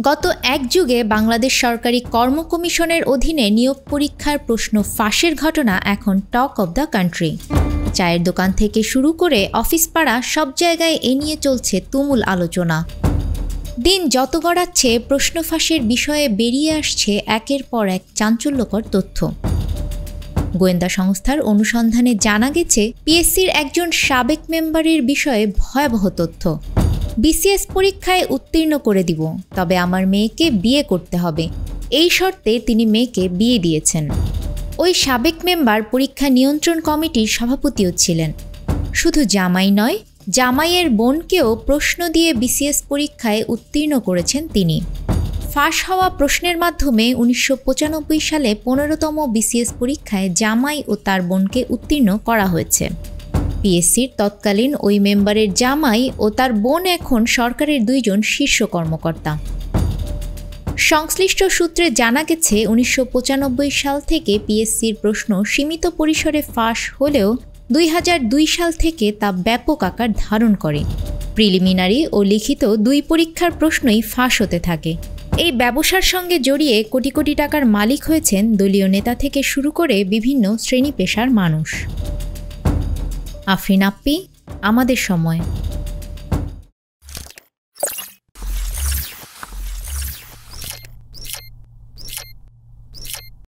গত এক যুগে বাংলাদেশ সরকারি কর্ম কমিশনের অধীনে নিয়োগ পরীক্ষার প্রশ্ন ফাঁসের ঘটনা এখন টক অব দ্য কান্ট্রি। চায়ের দোকান থেকে শুরু করে অফিস পাড়া সব জায়গায় এ নিয়ে চলছে তুমুল আলোচনা। দিন যত গড়াচ্ছে প্রশ্ন ফাঁসের বিষয়ে বেরিয়ে আসছে একের পর এক চাঞ্চল্যকর তথ্য। গোয়েন্দা সংস্থার অনুসন্ধানে জানা গেছে পিএসসির একজন সাবেক মেম্বারের বিষয়ে ভয়াবহ তথ্য। বিসিএস পরীক্ষায় উত্তীর্ণ করে দিব, তবে আমার মেয়েকে বিয়ে করতে হবে, এই শর্তে তিনি মেয়েকে বিয়ে দিয়েছেন। ওই সাবেক মেম্বার পরীক্ষা নিয়ন্ত্রণ কমিটির সভাপতিও ছিলেন। শুধু জামাই নয়, জামাইয়ের বোনকেও প্রশ্ন দিয়ে বিসিএস পরীক্ষায় উত্তীর্ণ করেছেন তিনি। ফাঁস হওয়া প্রশ্নের মাধ্যমে 1995 সালে 15তম বিসিএস পরীক্ষায় জামাই ও তার বোনকে উত্তীর্ণ করা হয়েছে। পিএসসির তৎকালীন ওই মেম্বারের জামাই ও তার বোন এখন সরকারের দুইজন শীর্ষ কর্মকর্তা। সংশ্লিষ্ট সূত্রে জানা গেছে 1995 সাল থেকে পিএসসির প্রশ্ন সীমিত পরিসরে ফাঁস হলেও 2002 সাল থেকে তা ব্যাপক আকার ধারণ করে। প্রিলিমিনারি ও লিখিত দুই পরীক্ষার প্রশ্নই ফাঁস হতে থাকে। এই ব্যবসার সঙ্গে জড়িয়ে কোটি কোটি টাকার মালিক হয়েছেন দলীয় নেতা থেকে শুরু করে বিভিন্ন শ্রেণী পেশার মানুষ। আফরিন আপ্পি, আমাদের সময়।